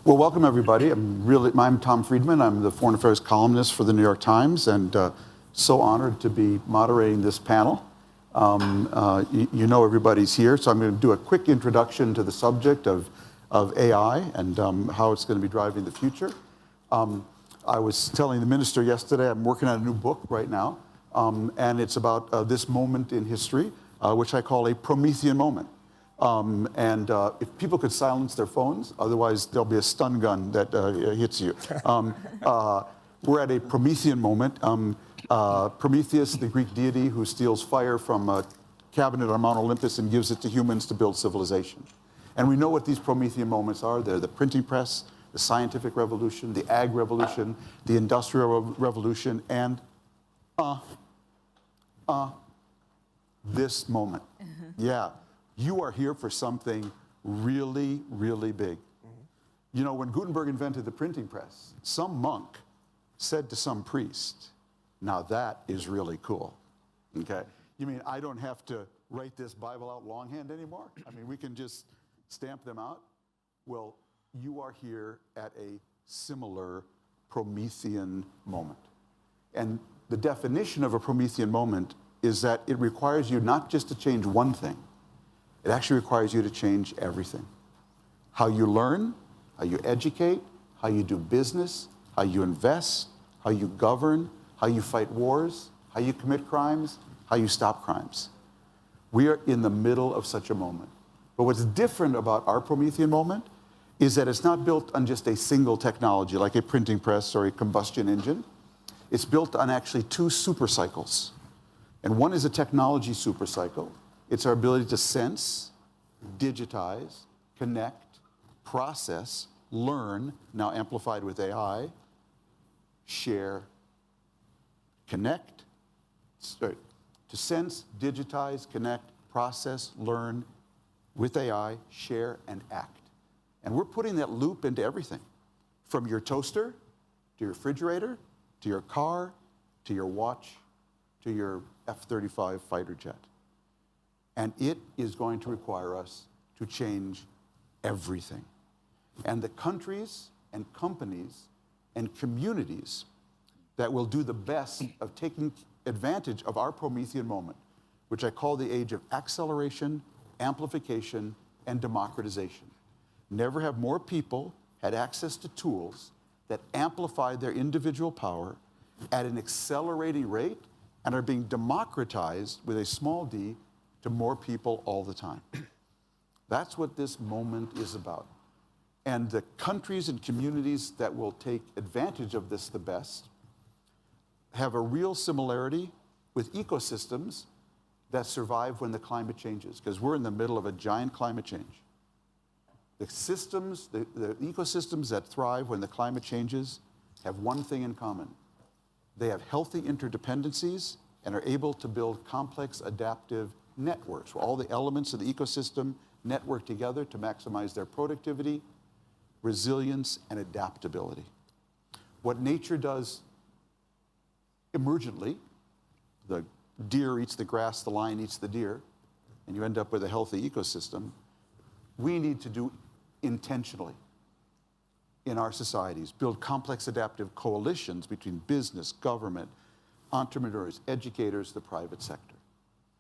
Well, welcome everybody. I'm Tom Friedman. I'm the Foreign Affairs columnist for the New York Times, and so honored to be moderating this panel. You know everybody's here, so I'm going to do a quick introduction to the subject of AI and how it's going to be driving the future. I was telling the minister yesterday, I'm working on a new book right now, and it's about this moment in history, which I call a Promethean moment. If people could silence their phones, otherwise there'll be a stun gun that hits you. We're at a Promethean moment. Prometheus, the Greek deity who steals fire from a cabinet on Mount Olympus and gives it to humans to build civilization. And we know what these Promethean moments are. They're the printing press, the scientific revolution, the ag revolution, the industrial revolution, and this moment. Yeah. You are here for something really, really big. You know, when Gutenberg invented the printing press, some monk said to some priest, now that is really cool, okay? You mean I don't have to write this Bible out longhand anymore? I mean, we can just stamp them out? Well, you are here at a similar Promethean moment. And the definition of a Promethean moment is that it requires you not just to change one thing, it actually requires you to change everything. How you learn, how you educate, how you do business, how you invest, how you govern, how you fight wars, how you commit crimes, how you stop crimes. We are in the middle of such a moment. But what's different about our Promethean moment is that it's not built on just a single technology like a printing press or a combustion engine. It's built on actually two supercycles. And one is a technology supercycle. It's our ability to sense, digitize, connect, process, learn, now amplified with AI, share, connect, to sense, digitize, connect, process, learn with AI, share, and act. And we're putting that loop into everything, from your toaster, to your refrigerator, to your car, to your watch, to your F-35 fighter jet. And it is going to require us to change everything. And the countries and companies and communities that will do the best of taking advantage of our Promethean moment, which I call the age of acceleration, amplification, and democratization. Never have more people had access to tools that amplify their individual power at an accelerating rate and are being democratized with a small d to more people all the time. That's what this moment is about. And the countries and communities that will take advantage of this the best have a real similarity with ecosystems that survive when the climate changes, because we're in the middle of a giant climate change. The systems, the ecosystems that thrive when the climate changes have one thing in common. They have healthy interdependencies and are able to build complex adaptive networks, where all the elements of the ecosystem network together to maximize their productivity, resilience, and adaptability. What nature does emergently, the deer eats the grass, the lion eats the deer, and you end up with a healthy ecosystem, we need to do intentionally in our societies, build complex adaptive coalitions between business, government, entrepreneurs, educators, the private sector.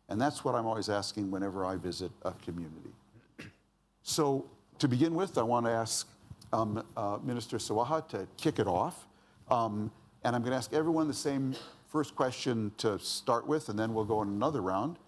And that's what I'm always asking whenever I visit a community. So to begin with, I want to ask Minister Sawaha to kick it off. And I'm going to ask everyone the same first question to start with, and then we'll go in another round.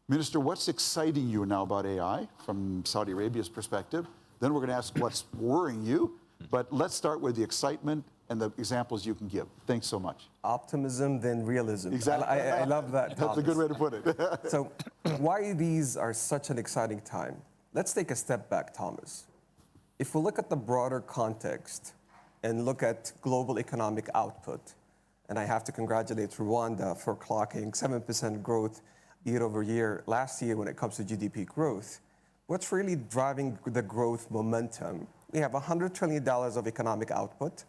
Minister, what's exciting you now about AI from Saudi Arabia's perspective? Then we're going to ask what's worrying you. But let's start with the excitement and the examples you can give. Thanks so much. Optimism, then realism. Exactly. I love that, Thomas. That's a good way to put it. So why these are such an exciting time? Let's take a step back, Thomas. If we look at the broader context and look at global economic output, and I have to congratulate Rwanda for clocking 7% growth year over year last year when it comes to GDP growth, what's really driving the growth momentum? We have $100 trillion of economic output.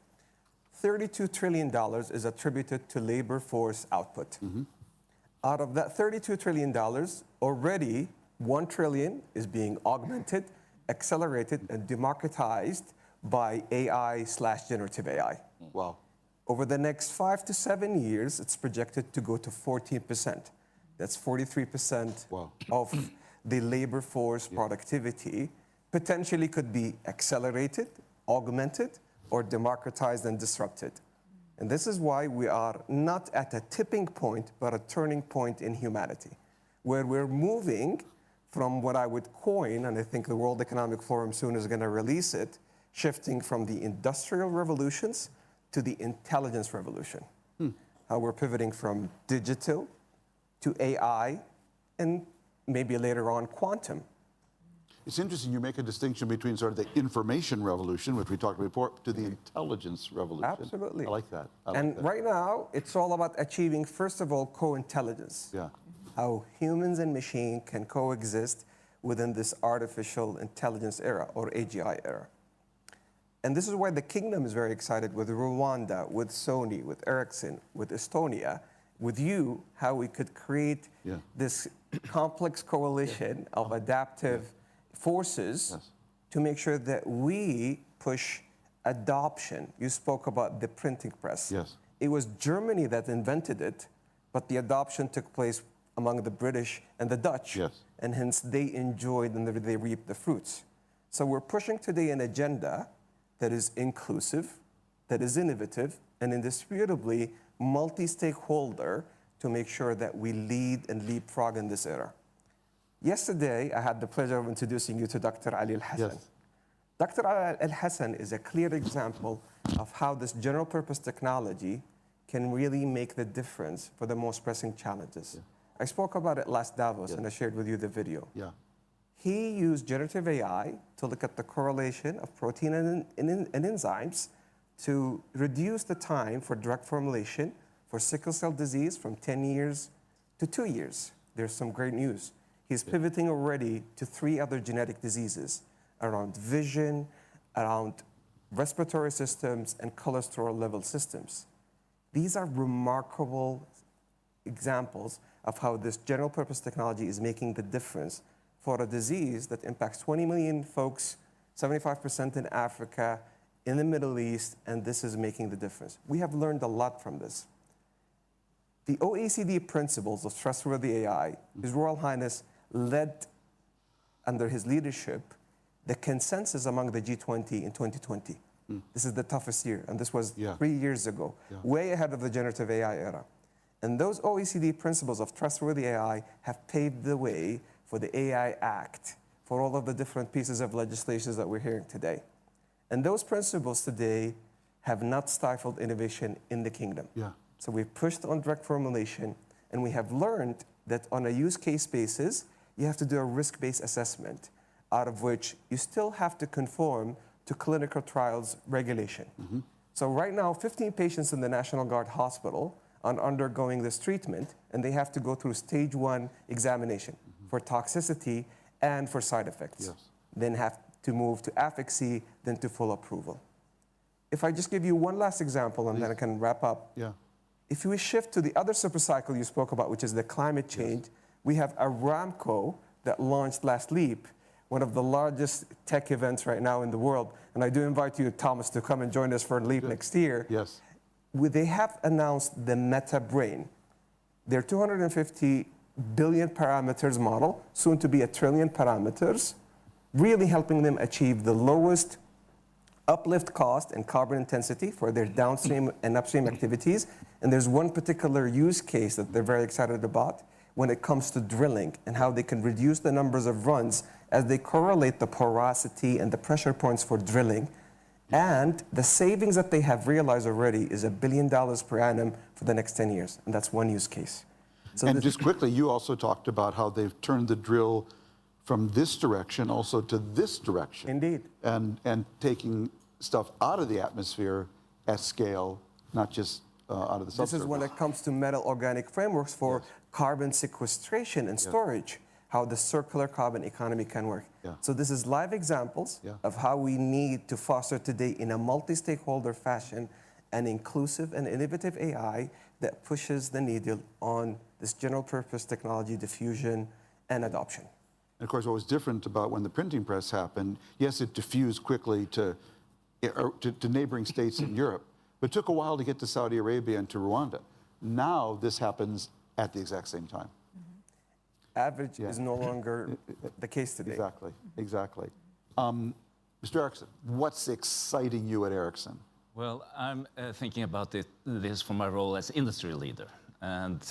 $32 trillion is attributed to labor force output. Out of that $32 trillion, already $1 trillion is being augmented, accelerated, and democratized by AI/generative AI. Wow. Over the next 5 to 7 years, it's projected to go to 14%. That's 43% Wow. of the labor force productivity potentially could be accelerated, augmented, or democratized and disrupted. And this is why we are not at a tipping point, but a turning point in humanity, where we're moving from what I would coin, and I think the World Economic Forum soon is going to release it, shifting from the industrial revolutions to the intelligence revolution. How we're pivoting from digital to AI and maybe later on quantum. It's interesting you make a distinction between sort of the information revolution, which we talked about before, to the intelligence revolution. Absolutely. I like that. I like And that. right now, it's all about achieving, first of all, co-intelligence. Yeah. How humans and machine can coexist within this artificial intelligence era or AGI era. And this is why the kingdom is very excited with Rwanda, with Sony, with Ericsson, with Estonia, with you, how we could create this complex coalition of adaptive forces Yes. to make sure that we push adoption. You spoke about the printing press. Yes. It was Germany that invented it, but the adoption took place among the British and the Dutch. Yes. And hence they enjoyed and they reaped the fruits. So we're pushing today an agenda that is inclusive, that is innovative, and indisputably multi-stakeholder to make sure that we lead and leapfrog in this era. Yesterday, I had the pleasure of introducing you to Dr. Ali Al-Hassan. Yes. Dr. Ali Al-Hassan is a clear example of how this general purpose technology can really make the difference for the most pressing challenges. I spoke about it last Davos, and I shared with you the video. Yeah. He used generative AI to look at the correlation of protein and enzymes to reduce the time for drug formulation for sickle cell disease from 10 years to 2 years. There's some great news. He's pivoting already to 3 other genetic diseases around vision, around respiratory systems, and cholesterol level systems. These are remarkable examples of how this general purpose technology is making the difference for a disease that impacts 20 million folks, 75% in Africa, in the Middle East, and this is making the difference. We have learned a lot from this. The OECD principles of trustworthy AI, His Royal Highness led under his leadership the consensus among the G20 in 2020. This is the toughest year, and this was 3 years ago, way ahead of the generative AI era. And those OECD principles of trustworthy AI have paved the way for the AI Act, for all of the different pieces of legislation that we're hearing today. And those principles today have not stifled innovation in the kingdom. Yeah. So we've pushed on drug formulation, and we have learned that on a use case basis, you have to do a risk-based assessment, out of which you still have to conform to clinical trials regulation. So right now, 15 patients in the National Guard Hospital are undergoing this treatment, and they have to go through stage 1 examination for toxicity and for side effects. Yes. Then have to move to efficacy, then to full approval. If I just give you one last example, and then I can wrap up. Yeah. If we shift to the other super cycle you spoke about, which is the climate change, we have Aramco that launched last Leap, one of the largest tech events right now in the world. And I do invite you, Thomas, to come and join us for Leap next year. Yes. They have announced the Meta Brain, their 250 billion parameters model, soon to be 1 trillion parameters, really helping them achieve the lowest uplift cost and carbon intensity for their downstream and upstream activities. And there's one particular use case that they're very excited about when it comes to drilling and how they can reduce the numbers of runs as they correlate the porosity and the pressure points for drilling. And the savings that they have realized already is $1 billion per annum for the next 10 years. And that's one use case. So And just quickly, you also talked about how they've turned the drill from this direction also to this direction. Indeed. And taking stuff out of the atmosphere at scale, not just out of the subsurface. This is when it comes to metal organic frameworks for carbon sequestration and storage, how the circular carbon economy can work. So this is live examples of how we need to foster today in a multi-stakeholder fashion an inclusive and innovative AI that pushes the needle on this general purpose technology diffusion and adoption. And of course, what was different about when the printing press happened, yes, it diffused quickly to to neighboring states in Europe, but it took a while to get to Saudi Arabia and to Rwanda. Now this happens at the exact same time. Average is no longer the case today. Exactly, exactly. Mr. Eriksson, what's exciting you at Ericsson? Well, I'm thinking about this from my role as industry leader. And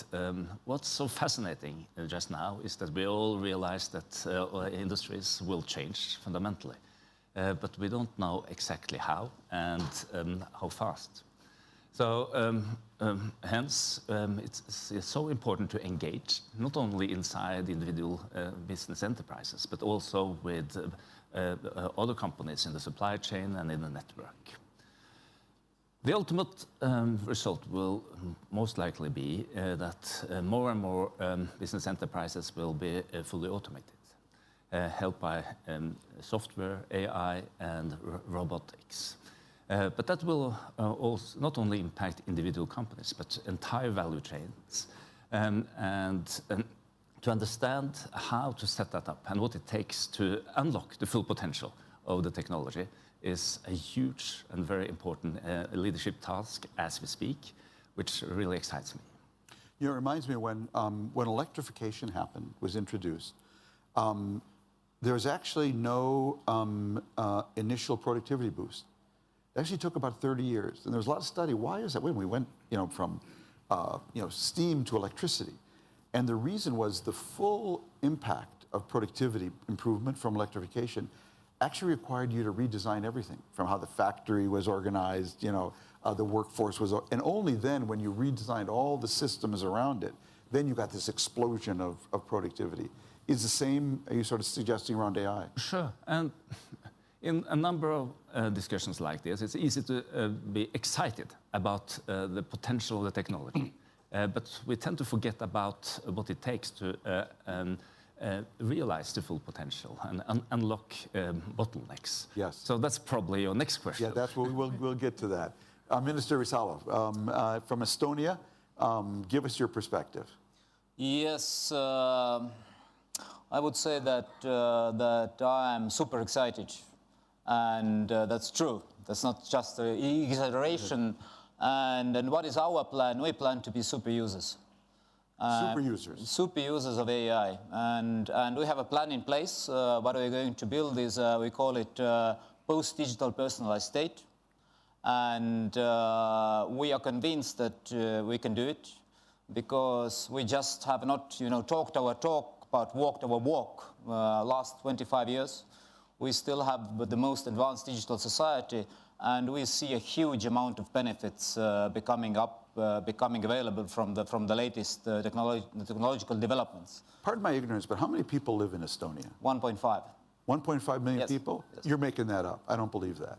what's so fascinating just now is that we all realize that industries will change fundamentally. But we don't know exactly how and how fast. So hence, it's so important to engage, not only inside individual business enterprises, but also with other companies in the supply chain and in the network. The ultimate result will most likely be that more and more business enterprises will be fully automated, helped by software, AI, and robotics. But that will also not only impact individual companies, but entire value chains. And to understand how to set that up and what it takes to unlock the full potential of the technology is a huge and very important leadership task as we speak, which really excites me. You know, it reminds me when electrification was introduced, there was actually no initial productivity boost. It actually took about 30 years, and there was a lot of study. Why is that? When we went, from steam to electricity, and the reason was the full impact of productivity improvement from electrification actually required you to redesign everything, from how the factory was organized, the workforce was, and only then, when you redesigned all the systems around it, then you got this explosion of productivity. Is the same, are you sort of suggesting, around AI? Sure, and in a number of discussions like this, it's easy to be excited about the potential of the technology, but we tend to forget about what it takes to realize the full potential and unlock bottlenecks. Yes. So that's probably your next question. Yeah, that's what we'll get to that. Minister Risalo, from Estonia, give us your perspective. Yes, I would say that I'm super excited, and that's true. That's not just an exaggeration. And what is our plan? We plan to be super users. Super users. Super users of AI. And we have a plan in place. What we're going to build is, we call it post-digital personalized state. And we are convinced that we can do it, because we just have not talked our talk, but walked our walk last 25 years. We still have the most advanced digital society, and we see a huge amount of benefits becoming available from the latest technological developments. Pardon my ignorance, but how many people live in Estonia? 1.5. 1.5 million Yes. people? Yes. You're making that up. I don't believe that.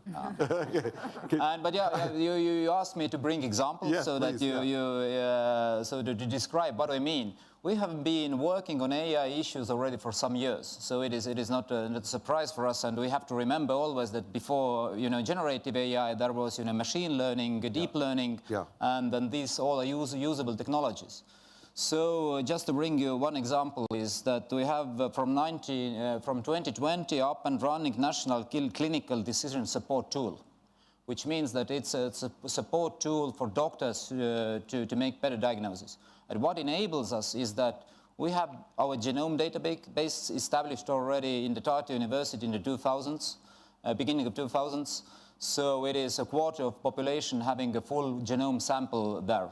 But yeah, you asked me to bring examples, Yes, so please, that so to describe what I mean. We have been working on AI issues already for some years, so it is not a surprise for us. And we have to remember always that before generative AI, there was machine learning, deep learning, and then these all are usable technologies. So just to bring you one example is that we have from 2020 up and running national clinical decision support tool, which means that it's a support tool for doctors to make better diagnosis. And what enables us is that we have our genome database established already in the Tartu University in the 2000s, beginning of 2000s. So it is a quarter of population having a full genome sample there.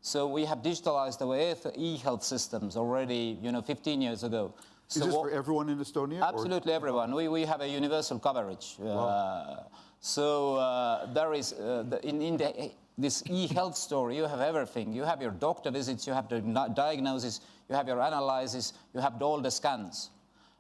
So we have digitalized our e-health systems already, 15 years ago. Is this for everyone in Estonia? Absolutely everyone. We have a universal coverage. Wow. There is, this e-health story, you have everything. You have your doctor visits, you have the diagnosis, you have your analysis, you have all the scans.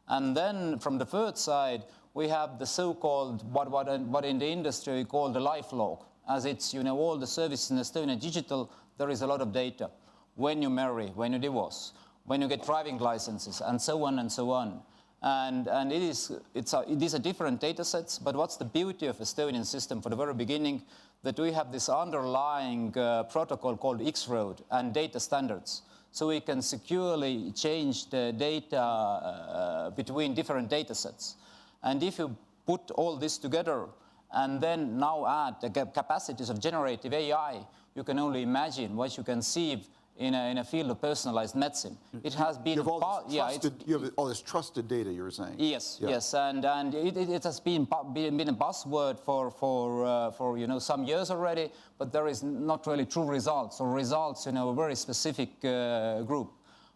And then from the third side, we have the so-called, what in the industry we call the life log. As it's, all the services in Estonia digital, there is a lot of data. When you marry, when you divorce, when you get driving licenses, and so on and so on. And these are different data sets, but what's the beauty of Estonian system for the very beginning? That we have this underlying protocol called X-Road and data standards. So we can securely change the data between different data sets. And if you put all this together, and then now add the capacities of generative AI, you can only imagine what you can see in a field of personalized medicine. It has been you have all this trusted data, you were saying. Yes, Yeah. yes, and it has been a buzzword for some years already, but there is not really true results, or results in a very specific group.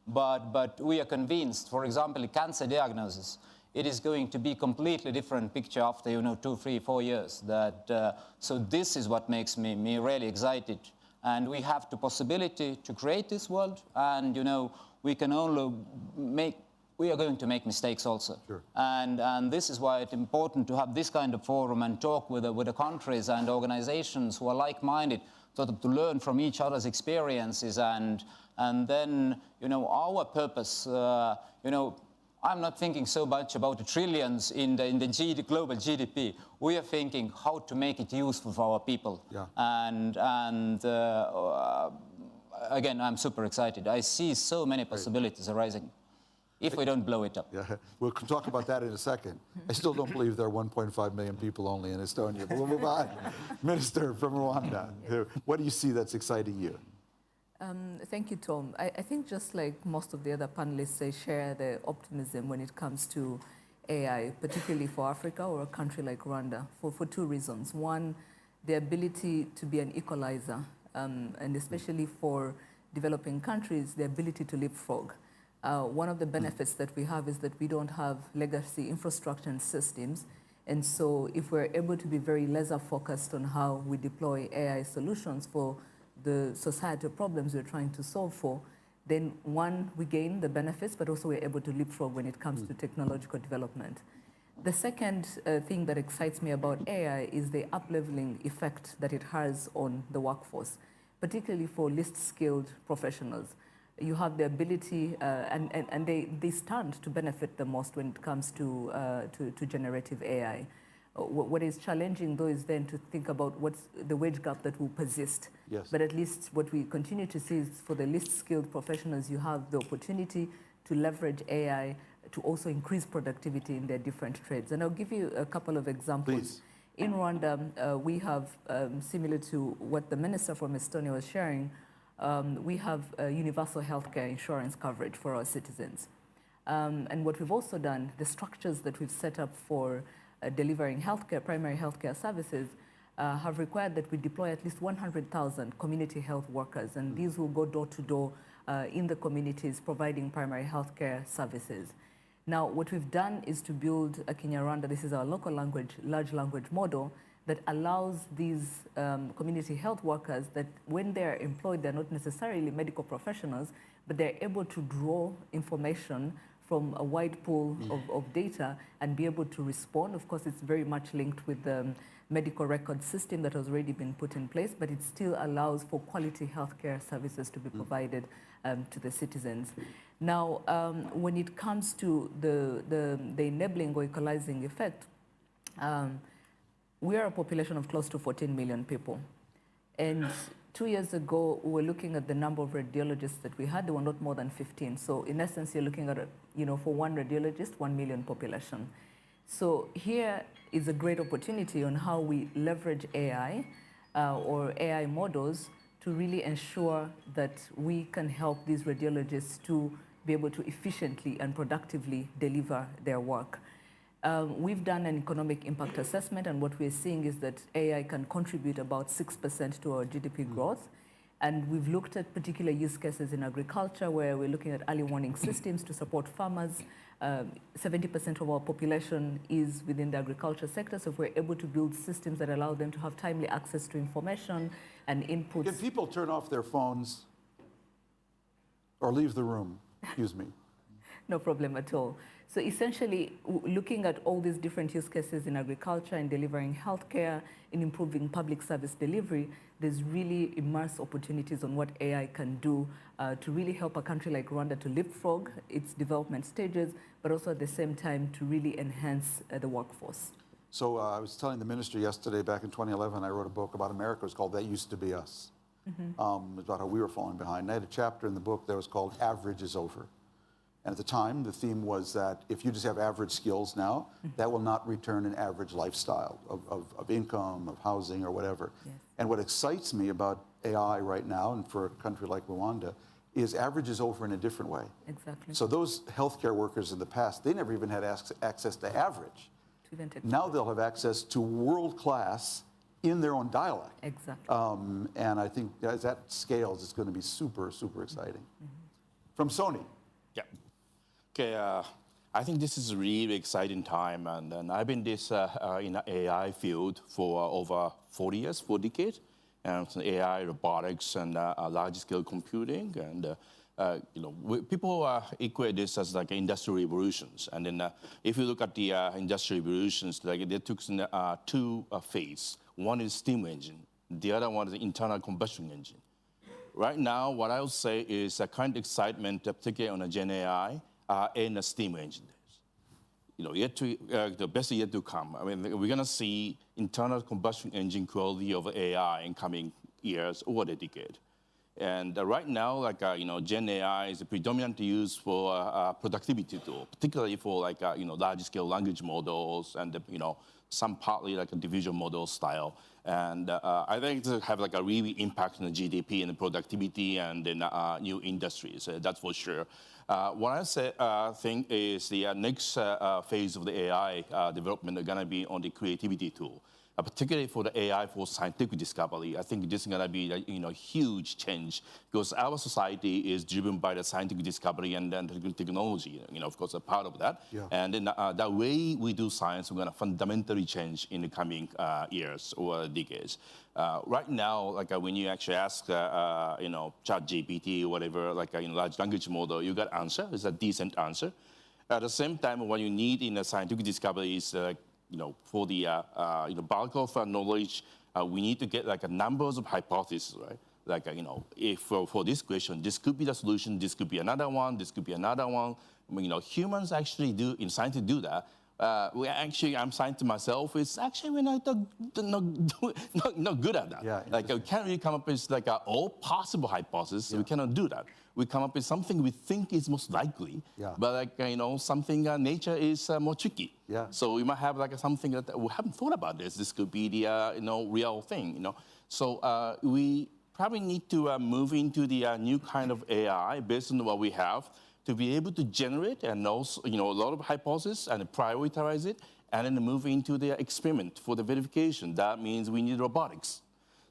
But we are convinced, for example, cancer diagnosis, it is going to be completely different picture after 2, 3, 4 years. So this is what makes me really excited. And we have the possibility to create this world, and we can only we are going to make mistakes also. Sure. And this is why it's important to have this kind of forum and talk with the countries and organizations who are like-minded, sort of to learn from each other's experiences, and then our purpose. I'm not thinking so much about the trillions in the global GDP. We are thinking how to make it useful for our people. Yeah. And again, I'm super excited. I see so many possibilities arising if we don't blow it up. Yeah, we'll talk about that in a second. I still don't believe there are 1.5 million people only in Estonia, but we'll move on. Minister from Rwanda, what do you see that's exciting you? Thank you, Tom. I think just like most of the other panelists, I share the optimism when it comes to AI, particularly for Africa or a country like Rwanda, for two reasons. One, the ability to be an equalizer, and especially for developing countries, the ability to leapfrog. One of the benefits that we have is that we don't have legacy infrastructure and systems. And so if we're able to be very laser focused on how we deploy AI solutions for the societal problems we're trying to solve for, then one, we gain the benefits, but also we're able to leapfrog when it comes to technological development. The second thing that excites me about AI is the up-leveling effect that it has on the workforce, particularly for least skilled professionals. You have the ability, and they stand to benefit the most when it comes to generative AI. What is challenging, though, is then to think about what's the wage gap that will persist. Yes. But at least what we continue to see is for the least skilled professionals, you have the opportunity to leverage AI to also increase productivity in their different trades. And I'll give you a couple of examples. Please. In Rwanda, we have, similar to what the minister from Estonia was sharing, we have universal healthcare insurance coverage for our citizens. And what we've also done, the structures that we've set up for delivering healthcare, primary healthcare services, have required that we deploy at least 100,000 community health workers, and these will go door to door in the communities providing primary healthcare services. Now, what we've done is to build a Kinyarwanda, this is our local language, large language model that allows these community health workers that when they're employed, they're not necessarily medical professionals, but they're able to draw information from a wide pool of data and be able to respond. Of course, it's very much linked with the medical record system that has already been put in place, but it still allows for quality healthcare services to be provided to the citizens. Now, when it comes to the enabling or equalizing effect, we are a population of close to 14 million people. And 2 years ago, we were looking at the number of radiologists that we had. There were not more than 15. So in essence, you're looking at, for one radiologist, 1 million population. So here is a great opportunity on how we leverage AI or AI models to really ensure that we can help these radiologists to be able to efficiently and productively deliver their work. We've done an economic impact assessment, and what we're seeing is that AI can contribute about 6% to our GDP growth. And we've looked at particular use cases in agriculture, where we're looking at early warning systems to support farmers. 70% of our population is within the agriculture sector, so if we're able to build systems that allow them to have timely access to information and inputs. Can people turn off their phones or leave the room? Excuse me. No problem at all. So essentially, looking at all these different use cases in agriculture, in delivering healthcare, in improving public service delivery, there's really immense opportunities on what AI can do to really help a country like Rwanda to leapfrog its development stages, but also at the same time to really enhance the workforce. So I was telling the minister yesterday, back in 2011, I wrote a book about America. It was called That Used to Be Us. It was about how we were falling behind. And I had a chapter in the book that was called Average is Over. And at the time, the theme was that if you just have average skills now, that will not return an average lifestyle of income, of housing, or whatever. Yes. And what excites me about AI right now, and for a country like Rwanda, is average is over in a different way. Exactly. So those healthcare workers in the past, they never even had access to average. To even take Now they'll have access to world class in their own dialect. Exactly. And I think as that scales, it's going to be super, super exciting. From Sony. Yeah. Okay. I think this is a really exciting time, and I've been in the AI field for over 40 years, 4 decades, and AI, robotics, and large-scale computing, and people equate this as like industrial revolutions. And then if you look at the industrial revolutions, like they took two phases. One is steam engine. The other one is internal combustion engine. Right now, what I would say is a kind of excitement, particularly on the Gen AI, in the steam engine days. The best yet to come. I mean, we're going to see internal combustion engine quality of AI in coming years or the decade. And right now, Gen AI is predominantly used for productivity tool, particularly for large-scale language models and some partly like a division model style. And I think it have like a really impact on the GDP and the productivity and then new industries. That's for sure. What I think is the next phase of the AI development are going to be on the creativity tool. Particularly for the AI for scientific discovery. I think this is going to be a huge change because our society is driven by the scientific discovery and then technology, of course, a part of that. Yeah. And then the way we do science, we're going to fundamentally change in the coming years or decades. Right now, when you actually ask, ChatGPT or whatever, large language model, you got answer. It's a decent answer. At the same time, what you need in a scientific discovery is for the bulk of knowledge, we need to get numbers of hypotheses, right? If for this question, this could be the solution, this could be another one, this could be another one. I mean, humans actually do, in science, do that. I'm scientist myself. It's actually we're not good at that. Yeah, we can't really come up with all possible hypotheses. Yeah. We cannot do that. We come up with something we think is most likely. Yeah. But something nature is more tricky. Yeah. So we might have something that we haven't thought about this. This could be the real thing. So we probably need to move into the new kind of AI based on what we have, to be able to generate and also, a lot of hypotheses and prioritize it, and then move into the experiment for the verification. That means we need robotics.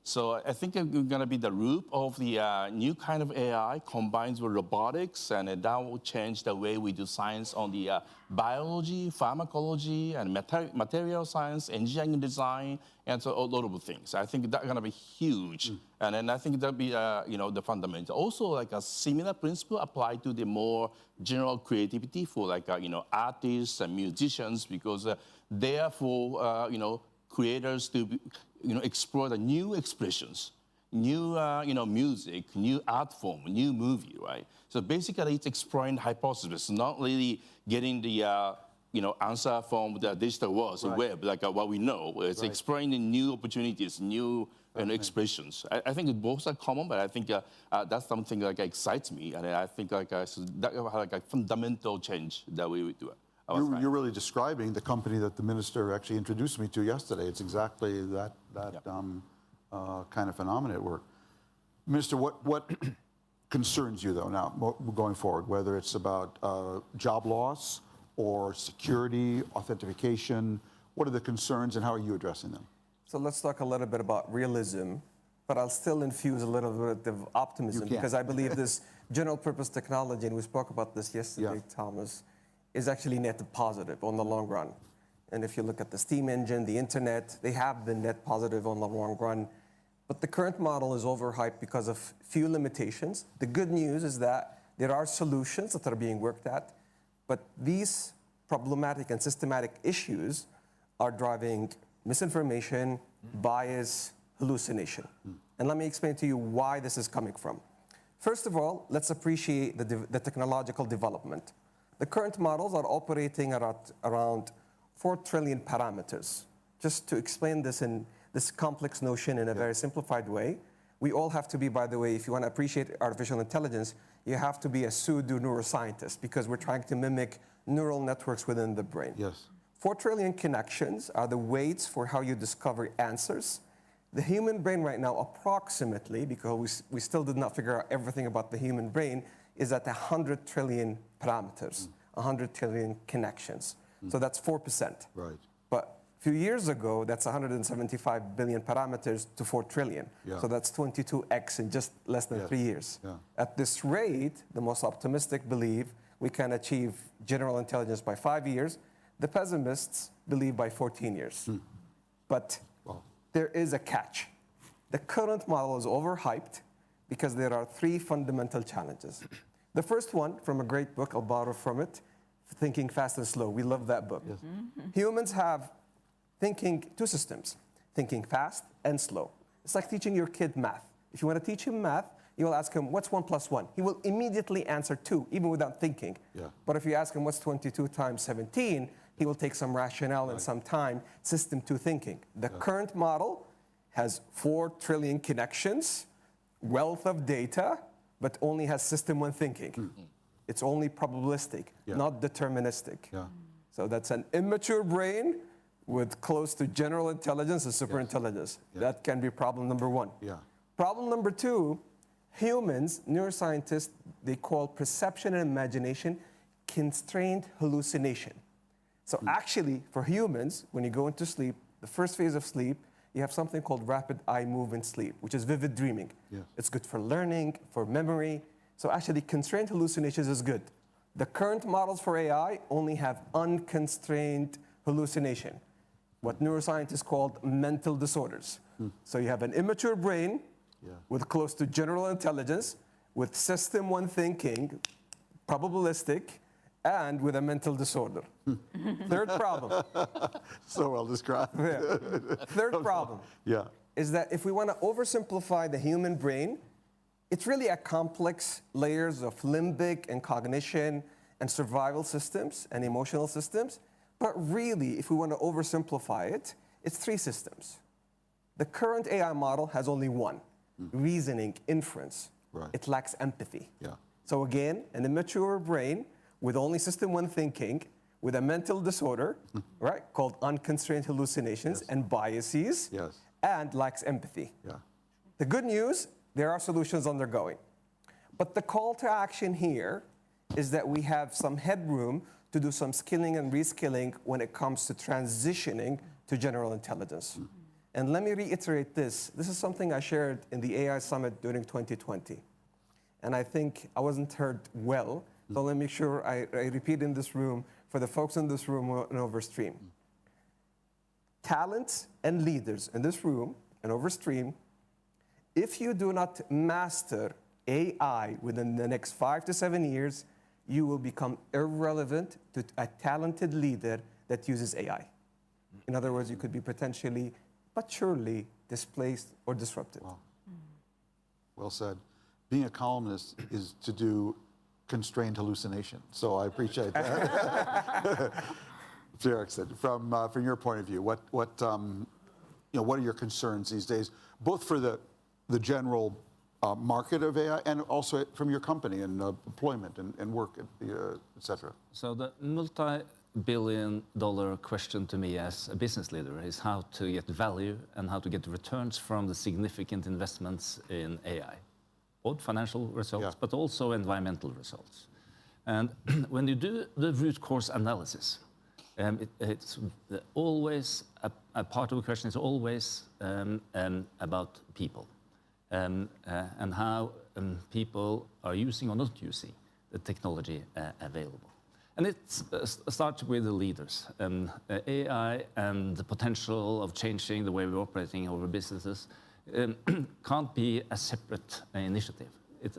So I think it's going to be the root of the new kind of AI combines with robotics, and that will change the way we do science on the biology, pharmacology, and material science, engineering design, and so a lot of things. I think that's going to be huge. And then I think that'll be, the fundamental. Also, a similar principle applied to the more general creativity for artists and musicians, because therefore, creators to explore the new expressions, new music, new art form, new movie, right? So basically, it's exploring hypothesis, not really getting the answer from the digital world, the web, what we know. It's exploring the new opportunities, new expressions. I think both are common, but I think that's something excites me, and I think so that a fundamental change that we would do. You're really describing the company that the minister actually introduced me to yesterday. It's exactly that kind of phenomenon at work. Minister, what concerns you, though, now going forward, whether it's about job loss or security, authentication? What are the concerns and how are you addressing them? So let's talk a little bit about realism, but I'll still infuse a little bit of optimism, because I believe this general purpose technology, and we spoke about this yesterday, Thomas, is actually net positive on the long run. And if you look at the steam engine, the internet, they have been net positive on the long run. But the current model is overhyped because of few limitations. The good news is that there are solutions that are being worked at, but these problematic and systematic issues are driving misinformation, bias, hallucination. And let me explain to you why this is coming from. First of all, let's appreciate the technological development. The current models are operating at around 4 trillion parameters. Just to explain this in this complex notion in a very simplified way, We all have to be, by the way, if you want to appreciate artificial intelligence, you have to be a pseudo neuroscientist because we're trying to mimic neural networks within the brain. Yes. 4 trillion connections are the weights for how you discover answers. The human brain right now, approximately, because we still did not figure out everything about the human brain, is at 100 trillion parameters, 100 trillion connections. So that's 4%. Right. But a few years ago, that's 175 billion parameters to 4 trillion. Yeah. So that's 22x in just less than Yes. 3 years. Yeah. At this rate, the most optimistic believe we can achieve general intelligence by 5 years. The pessimists believe by 14 years. But Wow. there is a catch. The current model is overhyped because there are 3 fundamental challenges. The first one, from a great book, I'll borrow from it, Thinking Fast and Slow. We love that book. Yes. Humans have thinking 2 systems, thinking fast and slow. It's like teaching your kid math. If you want to teach him math, you will ask him, what's 1 plus 1? He will immediately answer 2, even without thinking. Yeah. But if you ask him, what's 22 times 17? He will take some rationale and some time, system 2 thinking. The current model has 4 trillion connections, wealth of data, but only has system 1 thinking. It's only probabilistic, Yeah. not deterministic. Yeah. So that's an immature brain with close to general intelligence and superintelligence. That can be problem number 1. Yeah. Problem number 2, humans, neuroscientists, they call perception and imagination constrained hallucination. So actually, for humans, when you go into sleep, the first phase of sleep, you have something called rapid eye movement sleep, which is vivid dreaming. Yes. It's good for learning, for memory. So actually, constrained hallucinations is good. The current models for AI only have unconstrained hallucination, what neuroscientists call mental disorders. So you have an immature brain with close to general intelligence, with system 1 thinking, probabilistic, and with a mental disorder. Third problem. So well described. Yeah. Third problem Yeah. is that if we want to oversimplify the human brain, it's really a complex layers of limbic and cognition and survival systems and emotional systems. But really, if we want to oversimplify it, it's 3 systems. The current AI model has only 1, reasoning, inference. Right. It lacks empathy. Yeah. So again, an immature brain with only system 1 thinking, with a mental disorder, right, called unconstrained hallucinations and biases, Yes. and lacks empathy. Yeah. The good news, there are solutions undergoing. But the call to action here is that we have some headroom to do some skilling and reskilling when it comes to transitioning to general intelligence. And let me reiterate this. This is something I shared in the AI Summit during 2020. And I think I wasn't heard well, so let me make sure I repeat in this room for the folks in this room and overstream. Talents and leaders in this room and overstream, if you do not master AI within the next 5 to 7 years, you will become irrelevant to a talented leader that uses AI. In other words, you could be potentially, but surely, displaced or disrupted. Wow. Well said. Being a columnist is to do constrained hallucination. So I appreciate that. Erickson, from your point of view, what are your concerns these days, both for the general market of AI and also from your company and employment and work, et cetera? So the multi-billion-dollar question to me as a business leader is how to get value and how to get returns from the significant investments in AI, both financial results, but also environmental results. And when you do the root cause analysis, it's always a part of the question is always about people and how people are using or not using the technology available. And it starts with the leaders. AI and the potential of changing the way we're operating our businesses can't be a separate initiative. It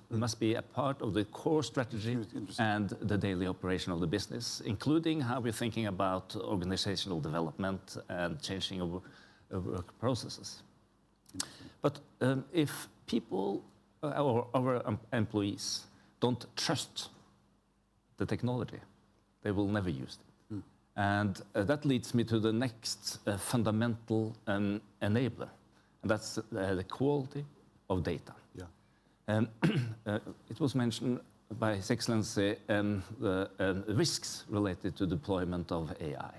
must be a part of the core strategy and the daily operation of the business, including how we're thinking about organizational development and changing of work processes. But if people, our employees, don't trust the technology, they will never use it. And that leads me to the next fundamental enabler, and that's the quality of data. Yeah. And it was mentioned by His Excellency the risks related to deployment of AI,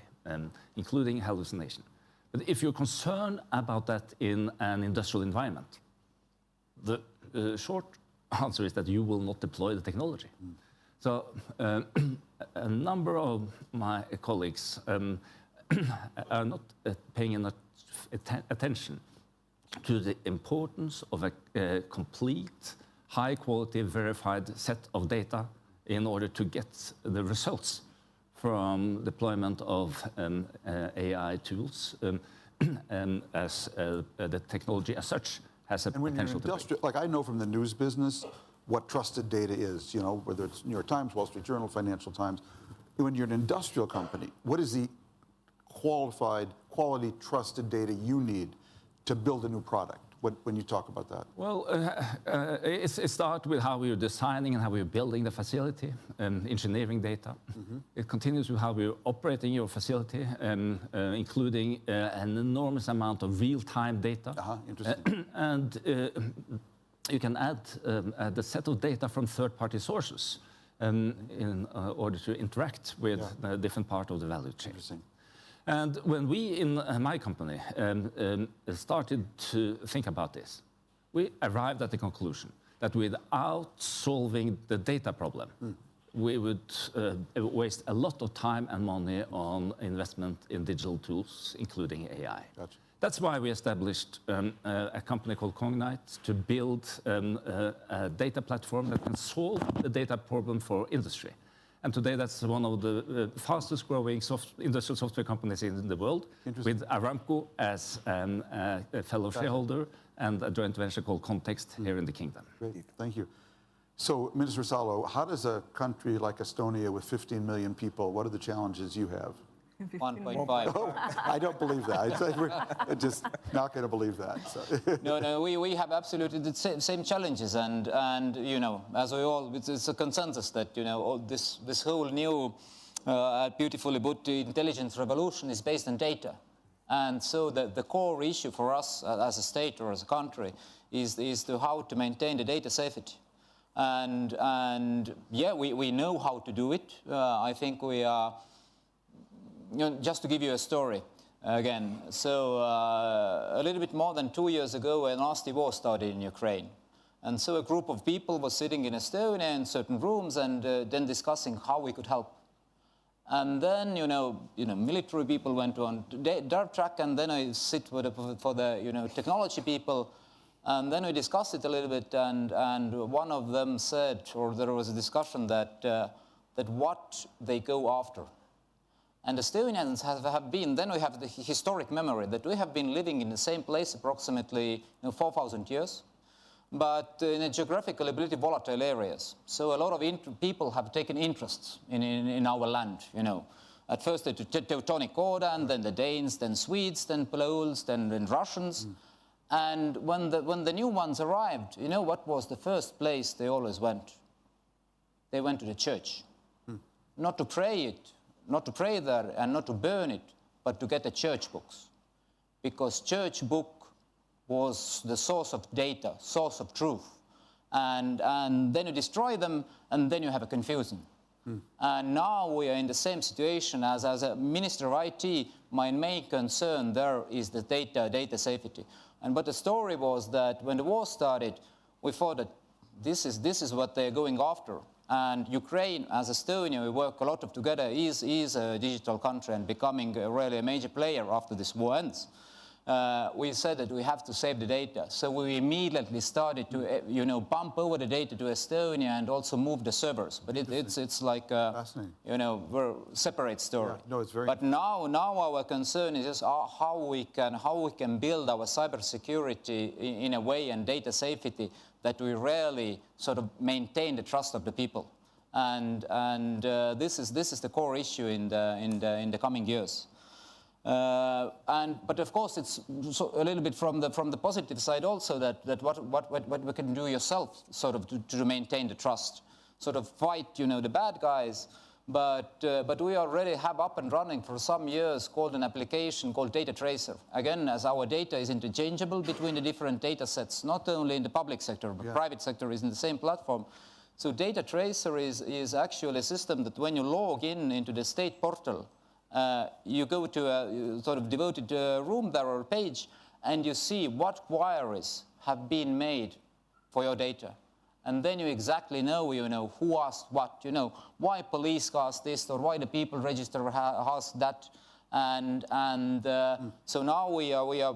including hallucination. But if you're concerned about that in an industrial environment, the short answer is that you will not deploy the technology. So a number of my colleagues are not paying enough attention to the importance of a complete, high-quality, verified set of data in order to get the results from deployment of AI tools, as the technology as such has a And when you're potential to bring. industrial, like I know from the news business what trusted data is, you know, whether it's New York Times, Wall Street Journal, Financial Times. When you're an industrial company, what is the quality, trusted data you need to build a new product? When you talk about that? Well, it starts with how we're designing and how we're building the facility and engineering data. It continues with how we're operating your facility, including an enormous amount of real-time data. Interesting. And you can add the set of data from third-party sources in order to interact with the different part of the value chain. Interesting. And when we in my company started to think about this, we arrived at the conclusion that without solving the data problem, we would waste a lot of time and money on investment in digital tools, including AI. Gotcha. That's why we established a company called Cognite to build a data platform that can solve the data problem for industry. And today, that's one of the fastest growing industrial software companies in the world, with Aramco as a fellow shareholder and a joint venture called Context here in the kingdom. Great, thank you. So, Minister Salo, how does a country like Estonia with 15 million people, what are the challenges you have? 1.5. Oh, I don't believe that. We're just not going to believe that. So. No, we have absolutely the same challenges, and you know, as we all, it's a consensus that, you know, all this whole new, beautifully put intelligence revolution is based on data, and so the core issue for us as a state or as a country is to how to maintain the data safety, and yeah, we know how to do it. I think we are. You know, just to give you a story again, so a little bit more than 2 years ago, a nasty war started in Ukraine. And so a group of people was sitting in Estonia in certain rooms and then discussing how we could help. And then, you know, military people went on their track, and then I sit for the technology people, and then we discussed it a little bit, and one of them said, or there was a discussion that what they go after. And Estonians have been, then we have the historic memory that we have been living in the same place approximately 4,000 years, but in a geographically pretty volatile areas. So a lot of people have taken interest in our land, you know. At first the Teutonic Order, and then the Danes, then Swedes, then Poles, then Russians. And when the new ones arrived, you know what was the first place they always went? They went to the church. Not to pray there and not to burn it, but to get the church books. Because church book was the source of data, source of truth. And then you destroy them, and then you have a confusion. And now we are in the same situation as a Minister of IT. My main concern there is the data safety. But the story was that when the war started, we thought that this is what they're going after. And Ukraine, as Estonia, we work a lot together, is a digital country and becoming really a major player after this war ends. We said that we have to save the data. So we immediately started to, bump over the data to Estonia and also move the servers. But it's like, we're separate story. Yeah, no, it's very. But now our concern is just how we can build our cybersecurity in a way and data safety that we really sort of maintain the trust of the people, and this is the core issue in the coming years. But of course, it's a little bit from the positive side also that what we can do yourself sort of to maintain the trust, sort of fight the bad guys, But we already have up and running for some years called an application called Data Tracer. Again, as our data is interchangeable between the different data sets, not only in the public sector, but private sector is in the same platform. So Data Tracer is actually a system that when you log in into the state portal, you go to a sort of devoted room there or page, and you see what queries have been made for your data. And then you exactly know, who asked what, why police asked this, or why the people register asked that. And so now we are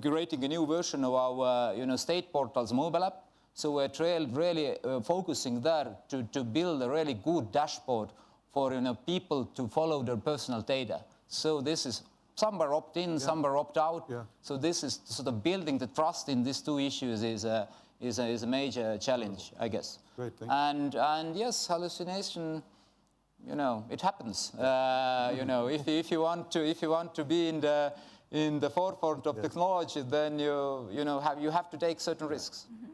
creating a new version of our, state portal's mobile app. So we're really focusing there to build a really good dashboard for, people to follow their personal data. So this is some are opt-in, some are opt-out. Yeah. So this is sort of building the trust in these two issues is a major challenge, I guess. Great, thank you. And yes, hallucination, it happens. If you want to be in the forefront of technology, then you have to take certain risks. Mm-hmm.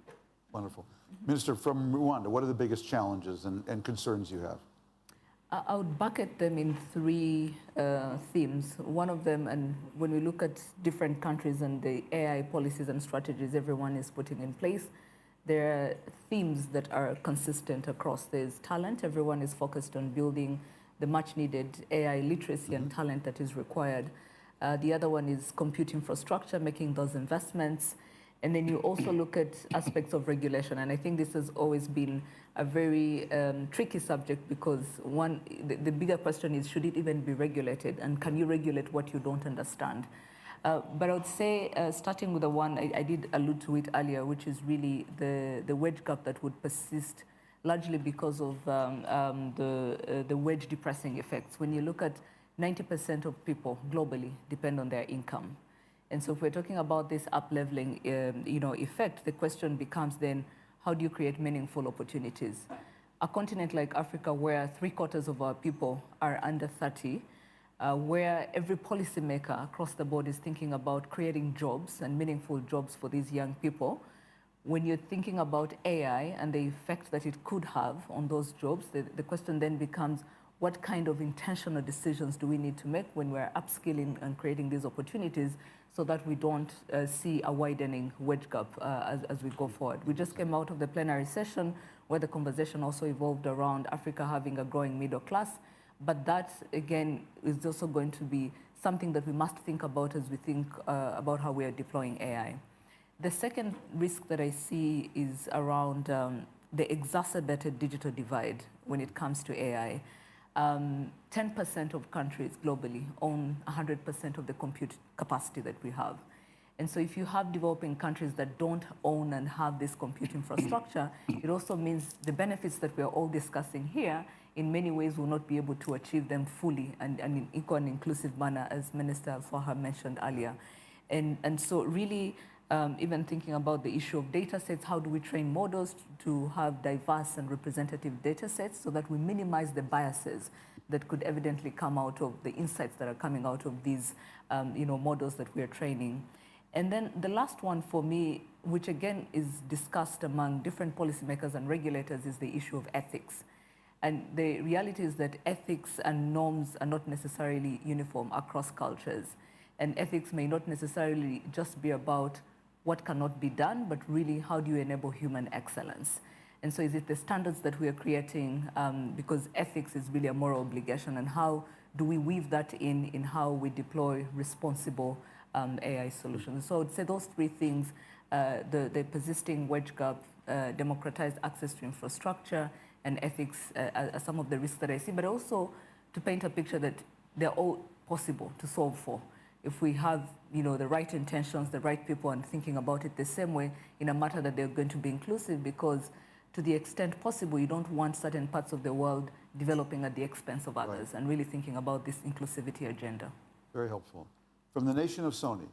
Wonderful. Minister, from Rwanda, what are the biggest challenges and concerns you have? I would bucket them in three themes. One of them, and when we look at different countries and the AI policies and strategies everyone is putting in place, there are themes that are consistent across. There's talent. Everyone is focused on building the much needed AI literacy and talent that is required. The other one is compute infrastructure, making those investments. And then you also look at aspects of regulation. And I think this has always been a very tricky subject because the bigger question is, should it even be regulated? And can you regulate what you don't understand? But I would say, starting with the one, I did allude to it earlier, which is really the wage gap that would persist largely because of the wage depressing effects. When you look at 90% of people globally depend on their income. And so if we're talking about this up-leveling effect, the question becomes then, how do you create meaningful opportunities? A continent like Africa, where 3/4 of our people are under 30, where every policymaker across the board is thinking about creating jobs and meaningful jobs for these young people, when you're thinking about AI and the effect that it could have on those jobs, the question then becomes, what kind of intentional decisions do we need to make when we're upskilling and creating these opportunities so that we don't see a widening wage gap as we go forward? We just came out of the plenary session where the conversation also evolved around Africa having a growing middle class, but that, again, is also going to be something that we must think about as we think about how we are deploying AI. The second risk that I see is around the exacerbated digital divide when it comes to AI. 10% of countries globally own 100% of the compute capacity that we have. And so if you have developing countries that don't own and have this compute infrastructure, it also means the benefits that we are all discussing here in many ways will not be able to achieve them fully and in equal and inclusive manner, as Minister Al-Faha mentioned earlier. And so really, even thinking about the issue of data sets, how do we train models to have diverse and representative data sets so that we minimize the biases that could evidently come out of the insights that are coming out of these models that we are training. And then the last one for me, which again is discussed among different policymakers and regulators, is the issue of ethics. And the reality is that ethics and norms are not necessarily uniform across cultures. And ethics may not necessarily just be about what cannot be done, but really how do you enable human excellence? And so is it the standards that we are creating, because ethics is really a moral obligation, and how do we weave that in how we deploy responsible AI solutions? So I would say those three things, the persisting wage gap, democratized access to infrastructure, and ethics are some of the risks that I see, but also to paint a picture that they're all possible to solve for. If we have the right intentions, the right people, and thinking about it the same way in a matter that they're going to be inclusive, because to the extent possible, you don't want certain parts of the world developing at the expense of others, and really thinking about this inclusivity agenda. Very helpful. From the nation of Sony.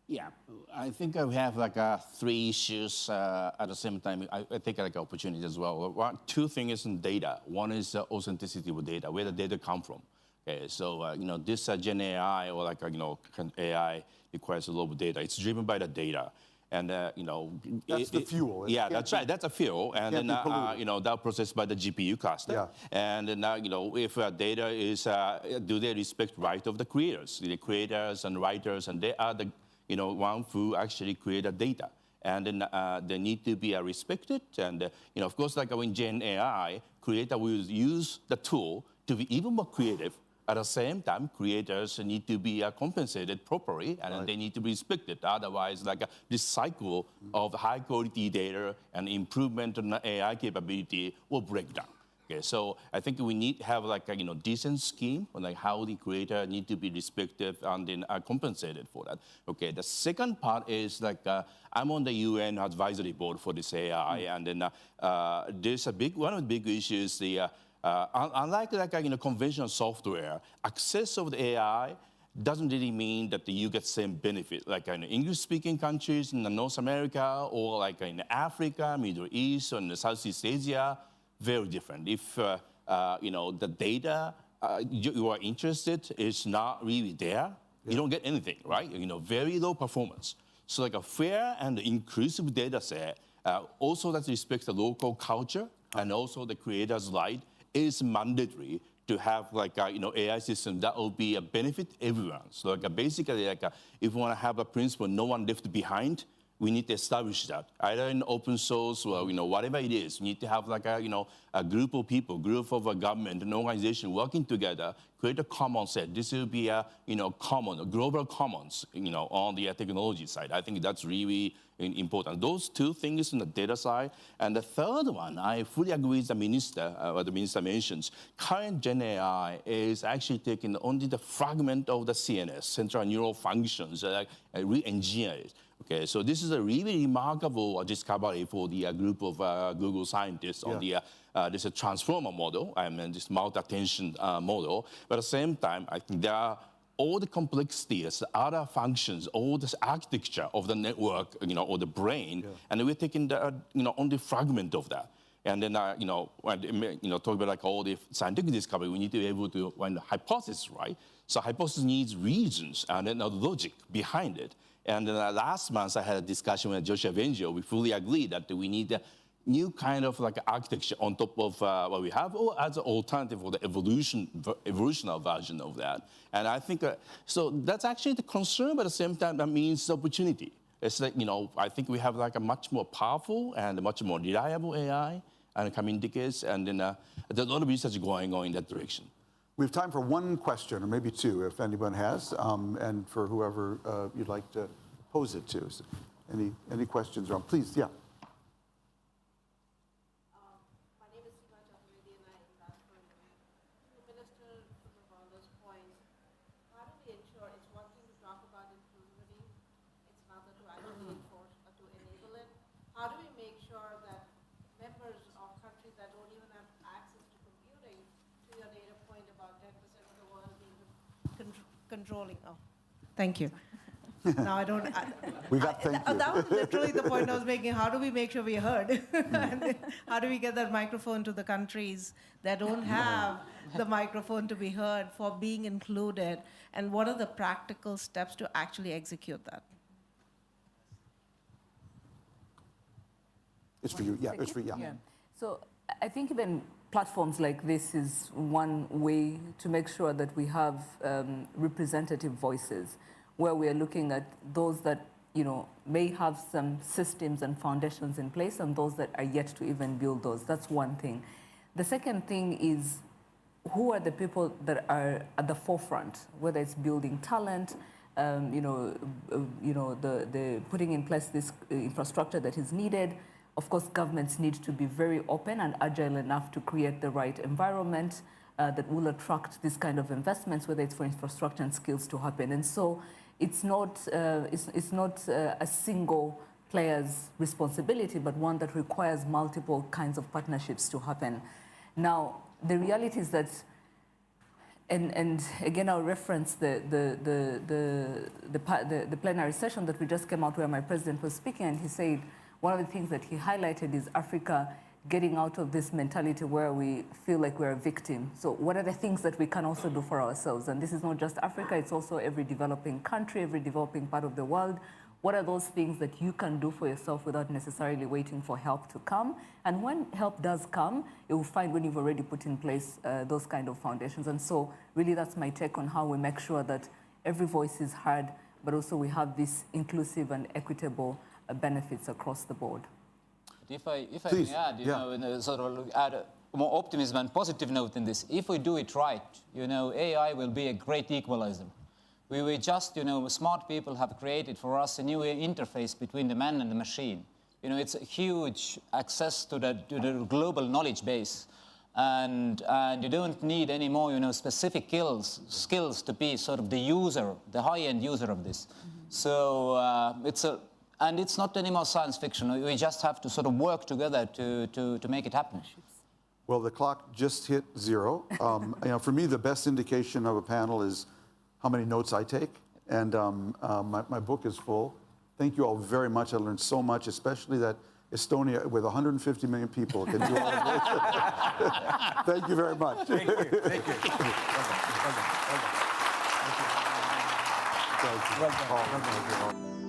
Yeah, I think we have three issues at the same time. I take opportunities as well. Two things in data. One is authenticity of data, where the data come from. Okay, so this Gen AI or AI requires a lot of data. It's driven by the data. And you know, That's the fuel. It Yeah, can't that's be- right. That's a fuel, and can't then be polluted. you know, that processed by the GPU cluster. Yeah. And then you know, if data is, do they respect right of the creators, and writers, and they are the one who actually create the data. And then they need to be respected. And you know, of course, like in Gen AI, creator will use the tool to be even more creative. At the same time, creators need to be compensated properly, and they need to be respected. Otherwise, like this cycle of high quality data and improvement in the AI capability will break down. Okay, so I think we need to have like a decent scheme on like how the creator need to be respected and then compensated for that. Okay, the second part is like I'm on the UN advisory board for this AI, and then there's one of the big issues the unlike like conventional software, access of the AI doesn't really mean that you get same benefit. Like in English-speaking countries in North America, or like in Africa, Middle East, or in Southeast Asia, very different. If the data you are interested is not really there, you don't get anything, right? Very low performance. So like a fair and inclusive data set, also that respects the local culture and also the creator's right, is mandatory to have like AI system that will be a benefit everyone. So like basically like if we want to have a principle, no one left behind, we need to establish that either in open source or whatever it is. We need to have like a group of people, group of a government, an organization working together, create a common set. This will be a common, global commons, on the technology side. I think that's really important. Those two things on the data side. And the third one, I fully agree with the minister, what the minister mentions. Current Gen AI is actually taking only the fragment of the CNS, central neural functions, re-engineer it. Okay, so this is a really remarkable discovery for the group of Google scientists on the this transformer model, this multi-attention model. But at the same time, I think there are all the complexities, other functions, all this architecture of the network, or the brain, and we're taking the only fragment of that. And then, talk about like all the scientific discovery, we need to be able to find the hypothesis, right? So hypothesis needs reasons and then a logic behind it. And then last month, I had a discussion with Joshua Vengio. We fully agreed that we need a new kind of like architecture on top of what we have, or as an alternative for the evolutionary version of that. And I think, so that's actually the concern, but at the same time, that means opportunity. It's like, I think we have like a much more powerful and much more reliable AI and coming decades, and then there's a lot of research going on in that direction. We have time for one question, or maybe two, if anyone has, and for whoever you'd like to pose it to. So any questions? Please, yeah. My name is Seema Chaturvedi, and I invest for Minister Subravanda's point. How do we ensure it's one thing to talk about inclusivity, it's another to actually enforce or to enable it? How do we make sure that members of countries that don't even have access to computing, to your data point about 10% of the world being controlling? Oh, thank you. Now I don't. We got thank you. That was literally the point I was making. How do we make sure we're heard? And how do we get that microphone to the countries that don't have the microphone to be heard for being included? And what are the practical steps to actually execute that? It's for you. Yeah, it's for you. Yeah. So I think even platforms like this is one way to make sure that we have representative voices, where we are looking at those that may have some systems and foundations in place, and those that are yet to even build those. That's one thing. The second thing is, who are the people that are at the forefront, whether it's building talent, the putting in place this infrastructure that is needed. Of course, governments need to be very open and agile enough to create the right environment that will attract this kind of investments, whether it's for infrastructure and skills to happen. And so it's not a single player's responsibility, but one that requires multiple kinds of partnerships to happen. Now, the reality is that, and again, I'll reference the plenary session that we just came out where my president was speaking, and he said one of the things that he highlighted is Africa getting out of this mentality where we feel like we're a victim. So what are the things that we can also do for ourselves? And this is not just Africa, it's also every developing country, every developing part of the world, What are those things that you can do for yourself without necessarily waiting for help to come? And when help does come, you will find when you've already put in place those kind of foundations. And so really that's my take on how we make sure that every voice is heard, but also we have these inclusive and equitable benefits across the board. If I Please, may add, yeah. sort of add a more optimism and positive note in this, if we do it right, AI will be a great equalizer. We just, smart people have created for us a new interface between the man and the machine. It's a huge access to the global knowledge base. And you don't need any more, specific skills to be sort of the user, the high-end user of this. So and it's not any more science fiction. We just have to sort of work together to make it happen. Well, the clock just hit 0. For me, the best indication of a panel is how many notes I take. And my book is full. Thank you all very much. I learned so much, especially that Estonia, with 150 million people, can do all of this. Thank you very much. Thank you. Thank you. Thank you. Well done. Well done.